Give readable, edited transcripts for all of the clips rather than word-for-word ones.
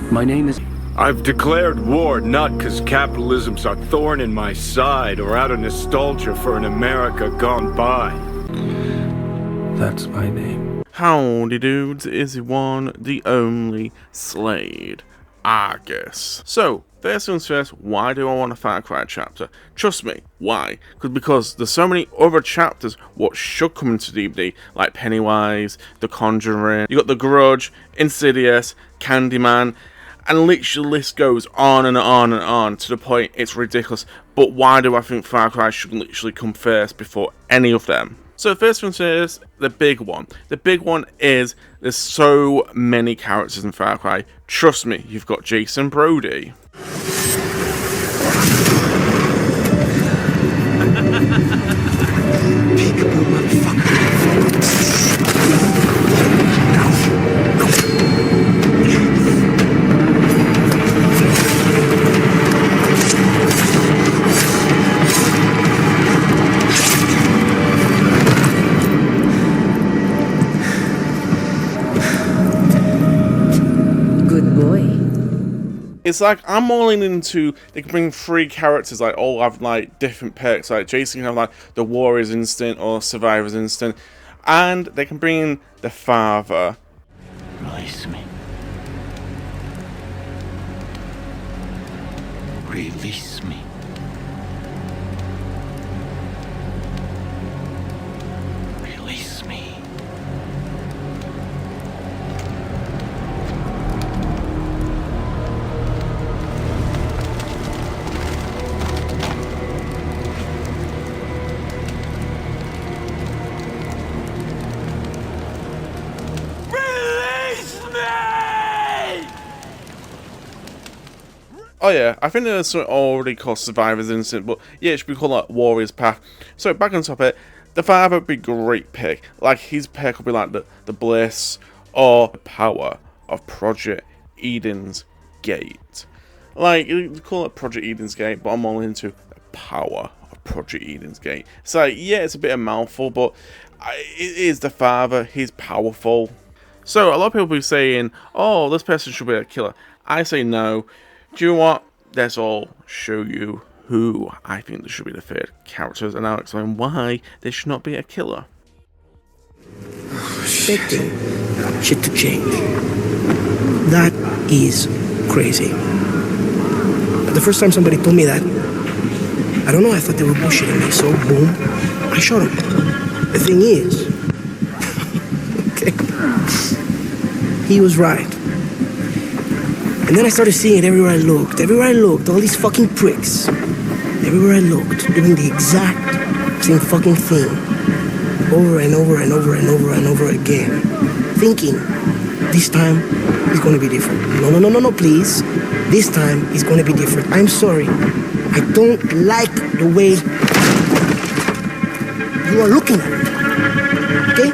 My name is... I've declared war not because capitalism's a thorn in my side or out of nostalgia for an America gone by. That's my name. Howdy dudes, it is the one, the only SLADE, I guess. So, first things first, why do I want a Far Cry chapter? Trust me, why? Because there's so many other chapters what should come into DVD, like Pennywise, The Conjuring, you got The Grudge, Insidious, Candyman, and literally the list goes on and on and on to the point it's ridiculous. But why do I think Far Cry should literally come first before any of them? So first things first, the big one. The big one is there's so many characters in Far Cry. Trust me, you've got Jason Brody. Peekaboo, motherfucker. It's like I'm all into, they can bring 3 characters, like all have like different perks, like Jason can have like the Warrior's Instinct or Survivor's Instinct, and they can bring in the father. Release me. Release me. Release me. Oh yeah, I think there's something already called Survivor's Instinct, but yeah, it should be called like Warrior's Path. So back on top of it, the father would be a great pick. Like his pick would be like the bliss or the power of Project Eden's Gate. Like you call it Project Eden's Gate, but I'm all into the power of Project Eden's Gate. So yeah, it's a bit of a mouthful, but it is the father. He's powerful. So a lot of people will be saying, "Oh, this person should be a killer." I say no. Do you know what? Let's all show you who I think there should be the third characters, and I'll explain why they should not be a killer. Expecting shit to change. That is crazy. The first time somebody told me that, I don't know, I thought they were bullshitting me, so boom, I shot him. The thing is, okay, he was right. And then I started seeing it everywhere I looked. Everywhere I looked, all these fucking pricks. Everywhere I looked, doing the exact same fucking thing. Over and over and over and over and over again. Thinking, this time, it's gonna be different. No, please. This time, it's gonna be different. I'm sorry. I don't like the way you are looking at it. Okay?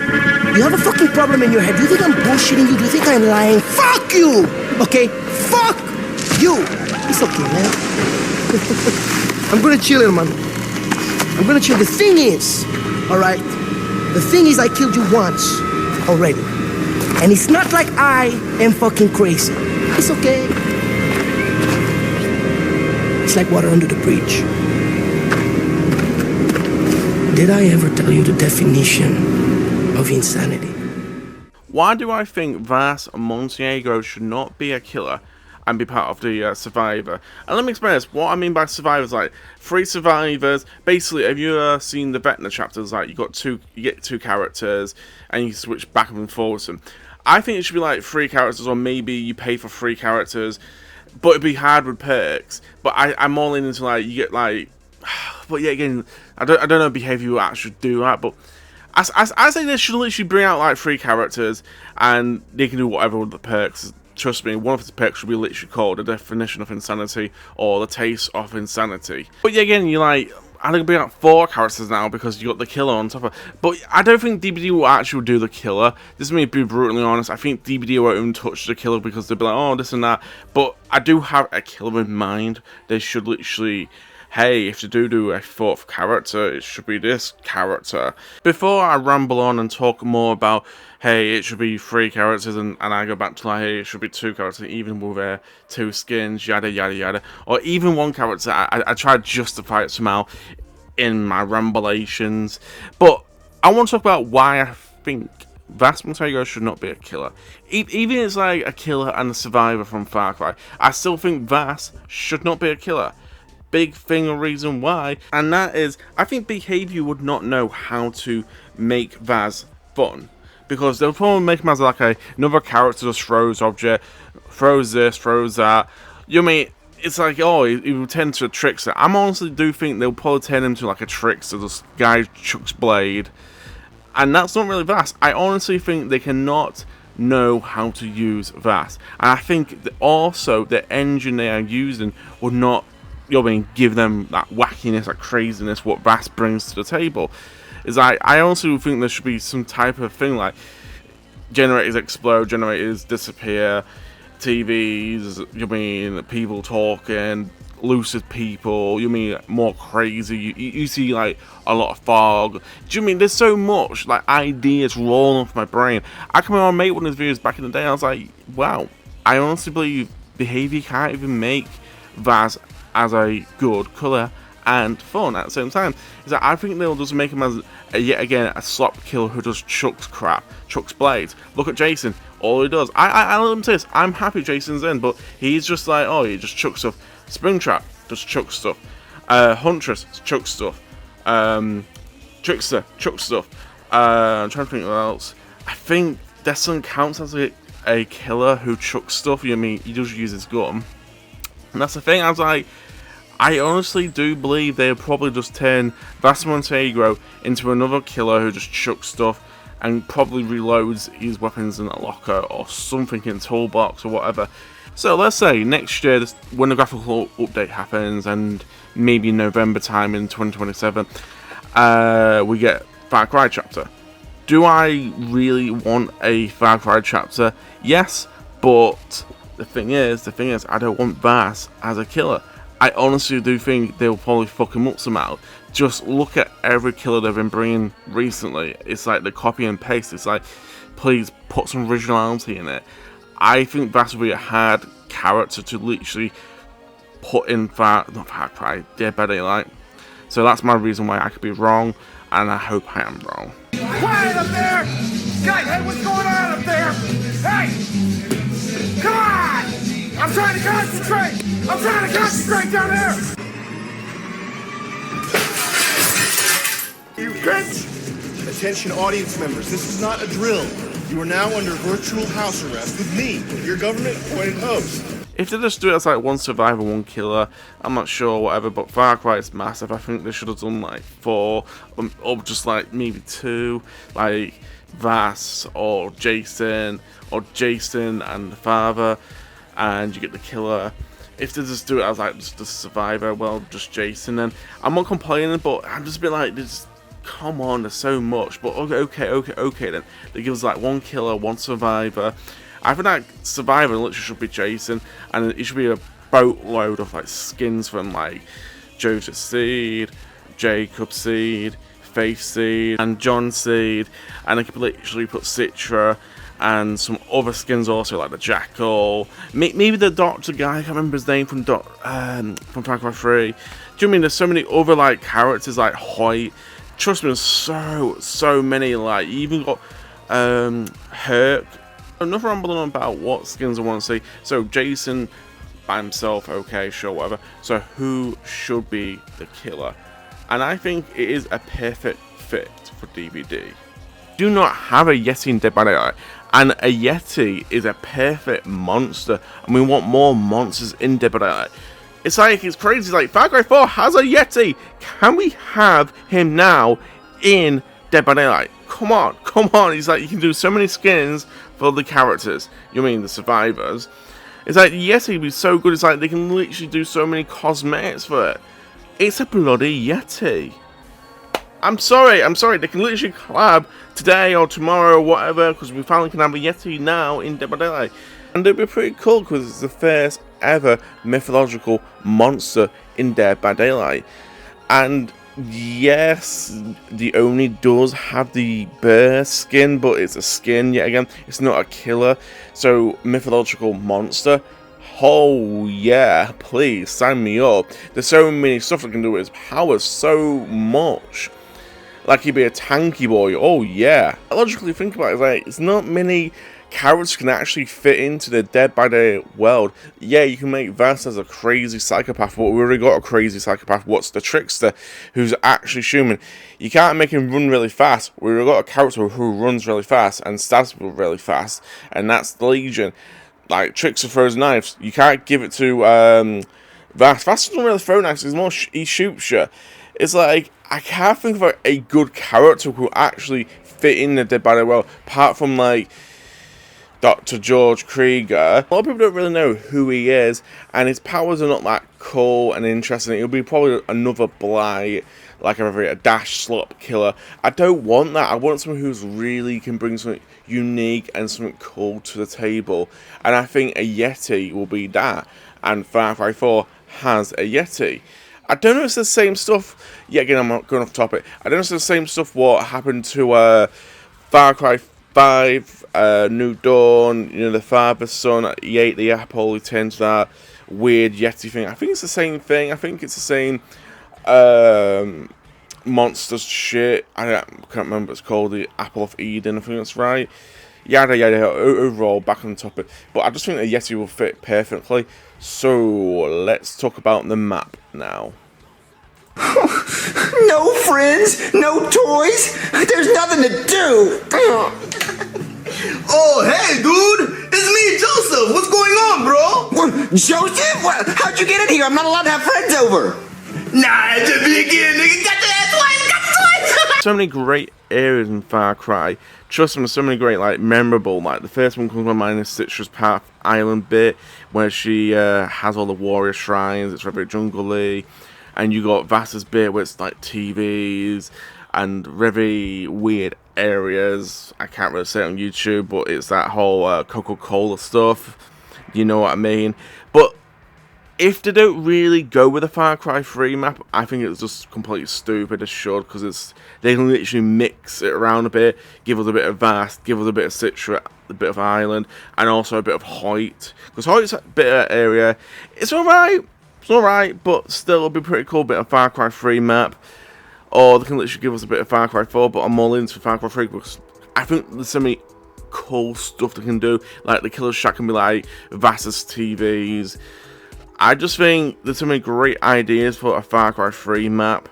You have a fucking problem in your head. Do you think I'm bullshitting you? Do you think I'm lying? Fuck you! Okay? Fuck you! It's okay, man. I'm gonna chill here, man. I'm gonna chill. The thing is, alright? The thing is, I killed you once already. And it's not like I am fucking crazy. It's okay. It's like water under the bridge. Did I ever tell you the definition of insanity? Why do I think Vas Montenegro should not be a killer and be part of the survivor? And let me explain this. What I mean by survivors, like 3 survivors. Basically, have you ever seen the Vecna chapters? Like you get 2 characters and you switch back and forth with them. I think it should be like 3 characters, or maybe you pay for 3 characters, but it'd be hard with perks. But I'm all into like you get like, but yeah, again, I don't know behavior will actually do that, but. I say they should literally bring out like 3 characters and they can do whatever with the perks. Trust me, one of the perks should be literally called the definition of insanity or the taste of insanity. But yeah, again, you're like, I'm gonna bring out 4 characters now because you got the killer on top of it. But I don't think DBD will actually do the killer. This is me being brutally honest. I think DBD won't even touch the killer because they'll be like, oh, this and that. But I do have a killer in mind. They should literally hey, if you do a fourth character, it should be this character. Before I ramble on and talk more about, hey, it should be 3 characters, and I go back to like, hey, it should be 2 characters, even with 2 skins, yada yada yada, or even 1 character, I try to justify it somehow in my rambulations. But I want to talk about why I think Vaas Montenegro should not be a killer. Even if it's like a killer and a survivor from Far Cry, I still think Vaas should not be a killer. Big thing or reason why, and that is, I think Behavior would not know how to make Vaas fun. Because they'll probably make him as like another character, just throws object, throws this, throws that. You know what I mean? It's like, oh, he will turn into a trickster. I honestly do think they'll probably turn him to like a trickster, this guy chucks blade. And that's not really Vaas. I honestly think they cannot know how to use Vaas. And I think that also the engine they are using would not, you know what I mean, give them that wackiness, that craziness what Vaas brings to the table. Is I honestly think there should be some type of thing like generators explode, generators disappear, TVs, you mean, people talking, lucid people, you mean more crazy, you see like a lot of fog. Do you mean there's so much like ideas rolling off my brain? I can remember made one of his videos back in the day and I was like, wow, I honestly believe Behavior can't even make Vaas as a good colour and fun at the same time. Is that I think they'll just make him as yet again a slop killer who just chucks crap, chucks blades. Look at Jason, all he does. I let him say this, I'm happy Jason's in, but he's just like, oh, he just chucks stuff. Springtrap just chucks stuff. Huntress chucks stuff. Trickster chucks stuff. I'm trying to think what else. I think Destin counts as a killer who chucks stuff. You know what I mean, he just uses gun. And that's the thing, I was like, I honestly do believe they'll probably just turn Vaas Montenegro into another killer who just chucks stuff and probably reloads his weapons in a locker or something in a toolbox or whatever. So let's say next year, when the graphical update happens, and maybe November time in 2027, we get Far Cry chapter. Do I really want a Far Cry chapter? Yes, but the thing is, I don't want Vaas as a killer. I honestly do think they'll probably fuck him up somehow. Just look at every killer they've been bringing recently. It's like the copy and paste. It's like, please put some originality in it. I think Vaas will be a hard character to literally put in not Far Cry, Dead by Daylight. So that's my reason why I could be wrong, and I hope I am wrong. Quiet up there! Guys, hey, what's going on up there? Hey! Come on! I'm trying to concentrate! I'm trying to concentrate down there! You bitch! Attention audience members, this is not a drill. You are now under virtual house arrest with me, your government-appointed host. If they just do it as like 1 survivor, 1 killer, I'm not sure, whatever, but Far Cry is massive. I think they should have done like 4, or just like maybe 2, like Vaas or Jason and the father, and you get the killer. If they just do it as like just the survivor, well, just Jason, then I'm not complaining, but I'm just a bit like, this. Come on, there's so much. But okay then. They give us like 1 killer, 1 survivor. I think that survivor literally should be Jason, and it should be a boatload of like skins from like Joseph Seed, Jacob Seed, Faith Seed, and John Seed, and they could literally put Citra and some other skins also, like the Jackal, maybe the Doctor guy. I can't remember his name from Far Cry 3. Do you mean there's so many other like characters like Hoyt? Trust me, there's so many. Like you even got Herc. Enough rambling on about what skins I want to see. So Jason by himself, okay, sure, whatever. So who should be the killer? And I think it is a perfect fit for DVD. Do not have a Yeti in Dead by Daylight, and a Yeti is a perfect monster, and we want more monsters in Dead by Daylight. It's like, it's crazy, like Far Cry 4 has a Yeti. Can we have him now in Dead by Daylight? Come on. He's like, you can do so many skins for the characters. You mean the survivors? It's like, Yeti would be so good. It's like they can literally do so many cosmetics for it. It's a bloody Yeti. I'm sorry. They can literally collab today or tomorrow or whatever, because we finally can have a Yeti now in Dead by Daylight. And it'd be pretty cool because it's the first ever mythological monster in Dead by Daylight. And yes, the Oni does have the bear skin, but it's a skin yet again. It's not a killer. So mythological monster. Oh yeah, please sign me up. There's so many stuff I can do with his powers, so much. Like he'd be a tanky boy. Oh yeah. Logically think about it, like it's not many characters can actually fit into the Dead by Daylight world. Yeah, you can make Vass as a crazy psychopath, but we already got a crazy psychopath. What's the trickster who's actually human? You can't make him run really fast. We already got a character who runs really fast and stabs people really fast, and that's the Legion. Like Trickster throws knives. You can't give it to Vass. Vass doesn't really throw knives. He's more he shoots you. It's like I can't think of a good character who actually fit in the Dead by Daylight world, apart from like Dr. George Krieger. A lot of people don't really know who he is, and his powers are not that cool and interesting. It'll be probably another Blight, like a dash slot killer. I don't want that. I want someone who's really can bring something unique and something cool to the table, and I think a Yeti will be that, and Far Cry 4 has a Yeti. I don't know if it's the same stuff. Yeah, again, I'm not going off topic. I don't know if it's the same stuff what happened to Far Cry 5, New Dawn, you know, the father, son, he ate the apple, he turned to that weird Yeti thing. I think it's the same thing. I think it's the same monster shit. I can't remember what it's called, the Apple of Eden, I think that's right. Yada yada, overall, back on the topic. But I just think the Yeti will fit perfectly. So, let's talk about the map now. No friends, no toys, there's nothing to do. Oh, hey, dude! It's me, Joseph! What's going on, bro? Joseph? How'd you get in here? I'm not allowed to have friends over. Nah, it's a begin, nigga. Got the twice. So many great areas in Far Cry. Trust me, there's so many great, like, memorable. Like, the first one comes to my mind is Citrus Path Island bit, where she has all the warrior shrines. It's very jungle-y. And you got Vass's bit where it's like TVs and very weird areas. I can't really say it on YouTube, but it's that whole Coca-Cola stuff. You know what I mean? But if they don't really go with the Far Cry 3 map, I think it's just completely stupid as should, because they can literally mix it around a bit, give us a bit of Vass, give us a bit of Citra, a bit of Island, and also a bit of Hoyt. Because Hoyt's a bit of area. It's alright. It's alright, but still it'll be pretty cool bit of Far Cry 3 map. Or they can literally give us a bit of Far Cry 4, but I'm all into Far Cry 3 because I think there's so many cool stuff they can do. Like the Killer Shack can be like Vass's TVs. I just think there's so many great ideas for a Far Cry 3 map.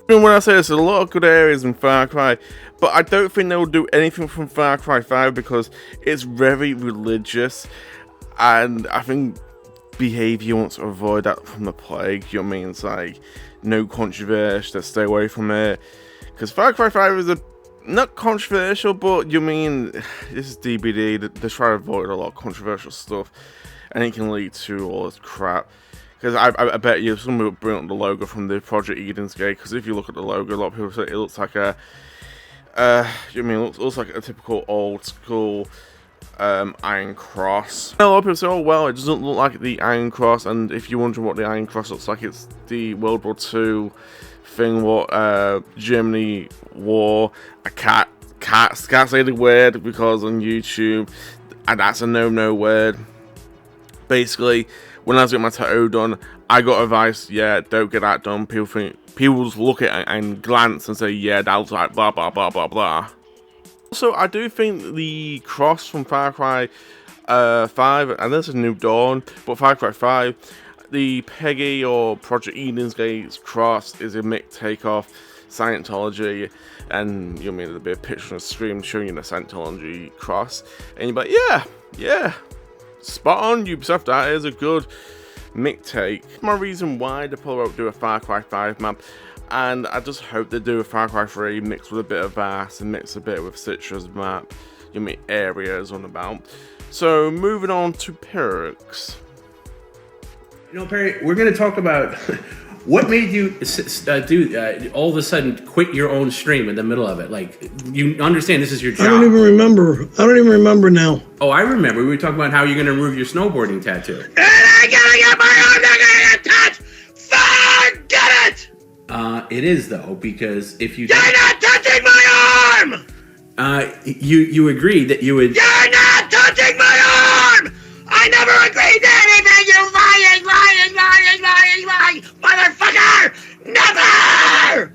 And when I say this, there's a lot of good areas in Far Cry, but I don't think they'll do anything from Far Cry 5 because it's very religious, and I think behavior wants to avoid that from the plague. You know what I mean? It's like no controversy, let's stay away from it, because Far Cry 5 is not controversial, but you mean this is DBD, they try to avoid a lot of controversial stuff, and it can lead to all this crap. Because I bet you someone will bring up the logo from the Project Eden's Gate, because if you look at the logo, a lot of people say it looks like a you know, it looks like a typical old school Iron Cross. A lot of people say, oh well, it doesn't look like the Iron Cross, and if you're wondering what the Iron Cross looks like, it's the World War II thing what Germany wore. I can't say the word because on YouTube, and that's a no word. Basically, when I was getting my tattoo done, I got advice, yeah, don't get that done. People just look at it and glance and say, yeah, that looks like blah blah blah blah blah. Also, I do think the cross from Far Cry 5, and this is New Dawn, but Far Cry 5, the Peggy or Project Eden's Gate cross is a mixed takeoff Scientology, and you know, there'll be a picture on the screen showing you the Scientology cross, and you're like, yeah, spot on, Ubisoft, that is a good mixed take. My reason why they probably won't do a Far Cry 5 map, and I just hope they do a Far Cry 3 mixed with a bit of Vass and mix a bit with Citra's map, you mean areas on about. So moving on to perks. You know, Perry, we're going to talk about what made you all of a sudden quit your own stream in the middle of it. Like, you understand this is your job. I don't even remember now. Oh, I remember. We were talking about how you're going to remove your snowboarding tattoo. And I gotta get my arm, not gonna get touched! it! It is though, because if you You're not touching my arm! you agreed that you would. You're not touching my arm! I never agreed to anything, you lying, motherfucker! Never!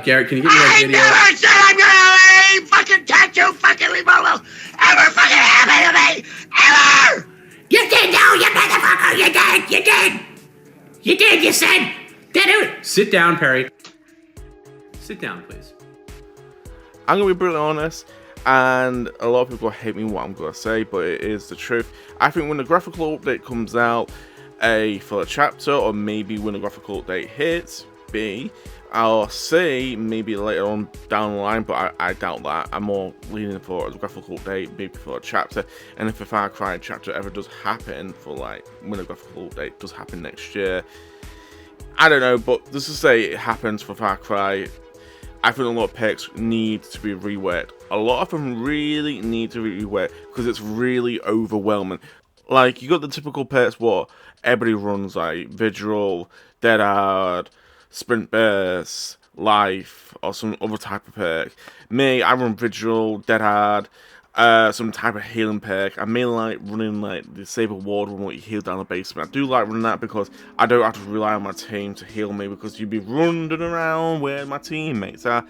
Garrett, can you give me that I video? never said I'm gonna leave fucking tattoo fucking removal ever fucking happen to me! Ever! You did, no, you motherfucker! You did! You said! Did it! Sit down, Perry. Sit down, please. I'm gonna be brutally honest, and a lot of people hate me what I'm gonna say, but it is the truth. I think when the graphical update comes out, A, for a chapter, or maybe when the graphical update hits, B, I'll say maybe later on down the line, but I doubt that. I'm more leaning for a graphical update, maybe for a chapter, and if a Far Cry chapter ever does happen, for like when a graphical update does happen next year, I don't know, but just to say it happens for Far Cry, I think a lot of perks need to be reworked. A lot of them really need to be reworked because it's really overwhelming. Like, you got the typical perks what everybody runs, like Vigil, Dead Hard, Sprint Burst, Life, or some other type of perk. Me, I run Vigil, Dead Hard, some type of healing perk. I mainly like running like the Save a Ward one where you heal down the basement. I do like running that because I don't have to rely on my team to heal me because you'd be running around where my teammates are.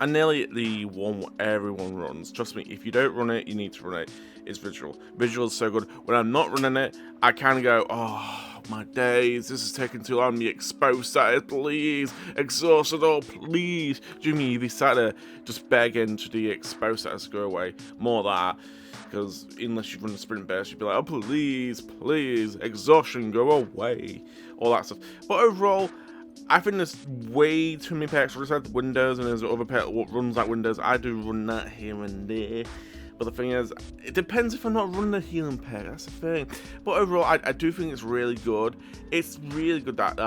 And nearly the one everyone runs. Trust me, if you don't run it, you need to run it. It's Vigil. Vigil is so good. When I'm not running it, I kind of go, oh, my days, this is taking too long. Me exposed status, please. Exhausted, oh, please. Do you mean you'd be sat there just begging to the exposed status to go away? More of that. Because unless you run a sprint burst, you'd be like, oh, please, please. Exhaustion, go away. All that stuff. But overall, I think there's way too many perks. I said Windows, and there's other perk what runs like Windows. I do run that here and there. But the thing is, it depends if I'm not running a healing perk, that's the thing. But overall, I do think it's really good. It's really good that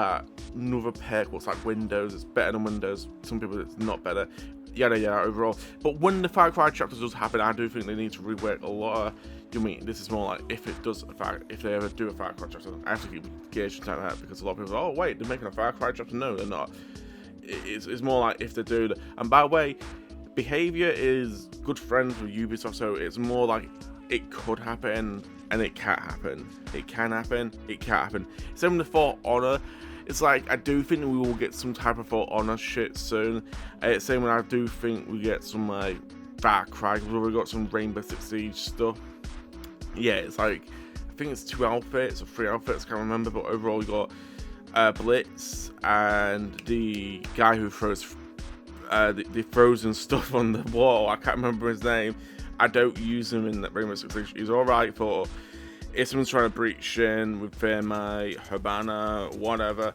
another perk what's like Windows, it's better than Windows. Some people it's not better. Yada yada overall. But when the Far Cry chapter does happen, I do think they need to rework a lot of, you mean, this is more like if it does, if they ever do a Far Cry chapter, I have to keep gauging that because a lot of people are, oh wait, they're making a Far Cry chapter. No, they're not. It's more like if they do that. And by the way, Behavior is good friends with Ubisoft, so it's more like it could happen and it can't happen. It can happen, it can't happen. Same with the For Honor. It's like I do think we will get some type of For Honor shit soon. Same when I do think we get some like Far Cry. We've got some Rainbow Six Siege stuff. Yeah, it's like I think it's 2 outfits or 3 outfits. I can't remember, but overall we got Blitz and the guy who throws the frozen stuff on the wall. I can't remember his name. I don't use him in that Rainbow Six Siege. He's alright for if someone's trying to breach in with Thermite, Habana, whatever.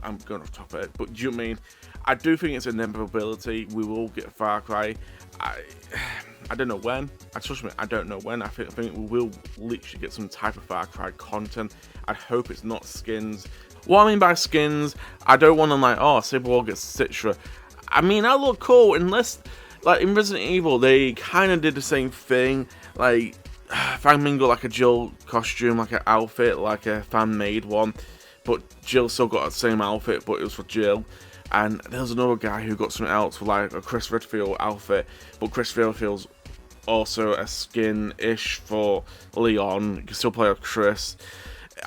I'm going off topic, but do you know what I mean? I do think it's an inevitability. We will get Far Cry. I don't know when. Trust me, I don't know when. I think we will literally get some type of Far Cry content. I hope it's not skins. What I mean by skins, I don't want to like, oh, Saber Wall gets Citra. I mean, that look cool, unless, like, in Resident Evil, they kind of did the same thing. Like, Fang Min got, like, a Jill costume, like, an outfit, like a fan-made one. But Jill still got the same outfit, but it was for Jill. And there was another guy who got something else for, like, a Chris Redfield outfit. But Chris Redfield's also a skin-ish for Leon. You can still play with Chris.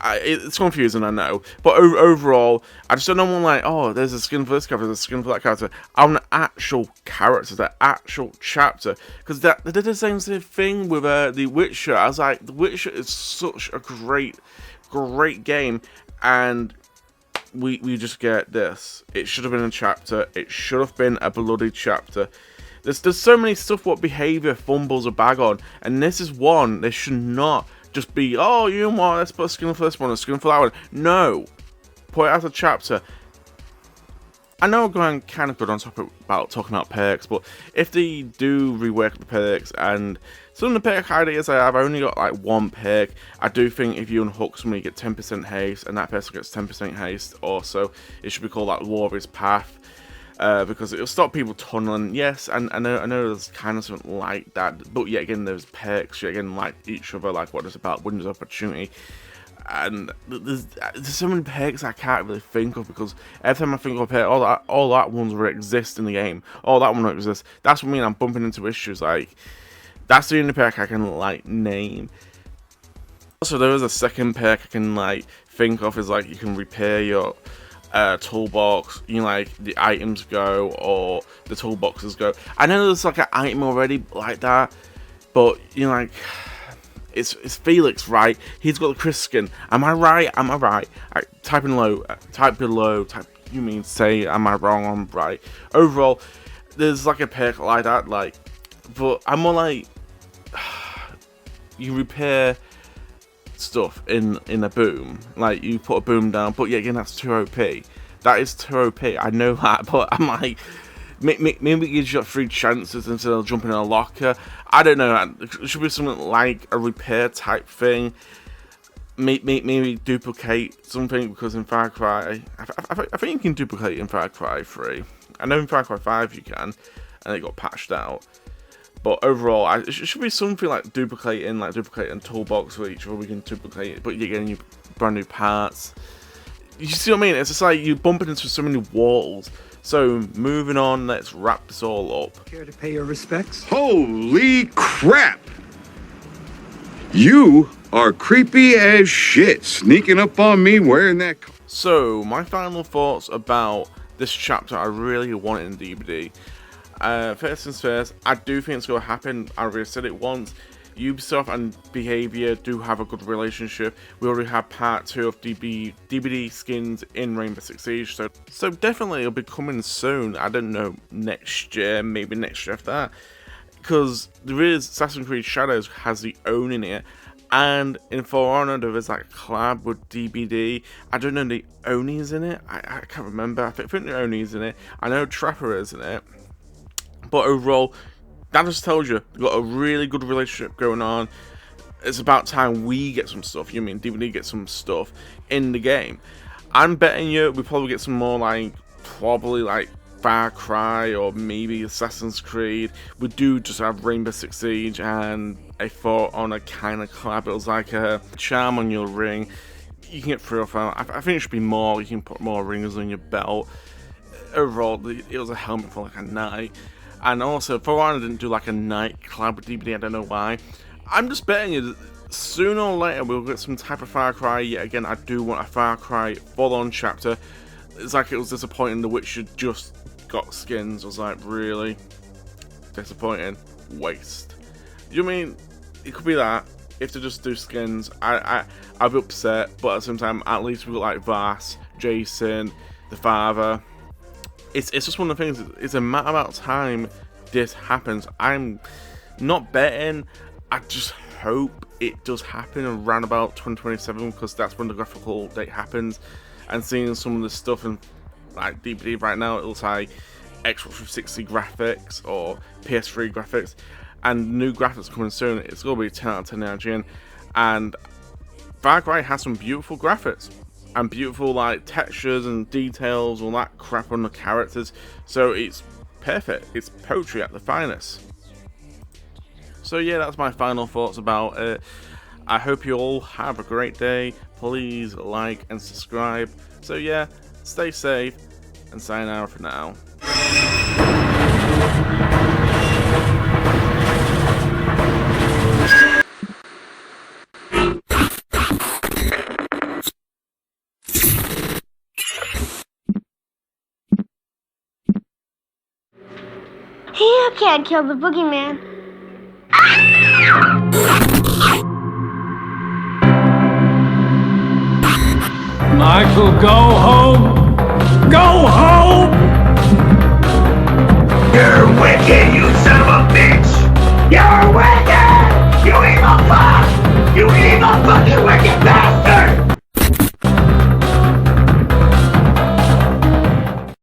It's confusing, I know, but overall, I just don't want like, oh, there's a skin for this character, there's a skin for that character. I want an actual character, the actual chapter, because they did the same thing with The Witcher. I was like, The Witcher is such a great game, and we just get this. It should have been a chapter. It should have been a bloody chapter. There's so many stuff what Behavior fumbles a bag on, and this is one. They should not just be, oh, you know what, let's put a skin for this one, a skin for that one. No. Put it as a chapter. I know I'm going kind of good on topic about talking about perks, but if they do rework the perks, and some of the perk ideas I have, I only got like 1 perk. I do think if you unhook someone, you get 10% haste, and that person gets 10% haste also. It should be called like Warrior's Path. Because it'll stop people tunneling. Yes, and I know there's kind of something like that, but yet again, there's perks, yet again, like each other, like what is about Windows Opportunity. And there's so many perks I can't really think of, because every time I think of a perk, all that ones will exist in the game. All that one will exist. That's what I mean. I'm bumping into issues. Like, that's the only perk I can like name. Also, there is a second perk I can like think of, is like you can repair your toolbox. You know, like the items go or the toolboxes go. I know there's like an item already like that, but you know, like. It's Felix, right? He's got the Chris skin. Am I right? Am I right? Type in low, type below, you mean say, am I wrong? I'm right. Overall, there's like a perk like that, like, but I'm more like, you repair stuff in a boom. Like, you put a boom down, but yeah, again, that's too OP. That is too OP. I know that, but I'm like, maybe it gives you 3 chances instead of jumping in a locker. I don't know. It should be something like a repair type thing. Maybe duplicate something, because in Far Cry, I think you can duplicate in Far Cry 3. I know in Far Cry 5 you can, and it got patched out. But overall, it should be something like duplicating toolbox for each, where we can duplicate it, but you're getting brand new parts. You see what I mean? It's just like you bumping into so many walls. So, moving on, let's wrap this all up. Care to pay your respects? Holy crap! You are creepy as shit, sneaking up on me wearing that. So, my final thoughts about this chapter I really want in DBD. First things first, I do think it's going to happen. I already said it once. Ubisoft and Behaviour do have a good relationship. We already have part 2 of DBD skins in Rainbow Six Siege, so definitely it'll be coming soon. I don't know, next year, maybe next year after that, because there is Assassin's Creed Shadows has the own in it, and in For Honor there is like a collab with DBD. I don't know the Oni's in it. I can't remember. I think the Oni's in it. I know Trapper is in it, but overall, that just tells you we've got a really good relationship going on. It's about time we get some stuff. You mean DVD get some stuff in the game? I'm betting you we probably get some more, like probably like Far Cry or maybe Assassin's Creed. We do just have Rainbow Six Siege and a For Honor kind of collab. It was like a charm on your ring. You can get 3 or 4. I think it should be more. You can put more rings on your belt. Overall, it was a helmet for like a night. And also, For Honor didn't do like a night collab with DBD, I don't know why. I'm just betting you that sooner or later we'll get some type of Far Cry. Yet again, I do want a Far Cry full-on chapter. It's like it was disappointing The Witcher just got skins. I was like, really? Disappointing. Waste. You know what I mean? It could be that. If they just do skins, I'll be upset. But at the same time, at least we've got like Vass, Jason, the father. It's just one of the things. It's a matter of time this happens. I'm not betting. I just hope it does happen around about 2027, because that's when the graphical date happens. And seeing some of the stuff in like DBD right now, it looks like Xbox 360 graphics or PS3 graphics, and new graphics coming soon. It's gonna be 10 out of 10 IGN. And Far Cry has some beautiful graphics and beautiful like textures and details, all that crap on the characters. So it's perfect. It's poetry at the finest. So yeah, that's my final thoughts about it. I hope you all have a great day. Please like and subscribe. So yeah, stay safe and sayonara for now. You can't kill the boogeyman. Michael, go home.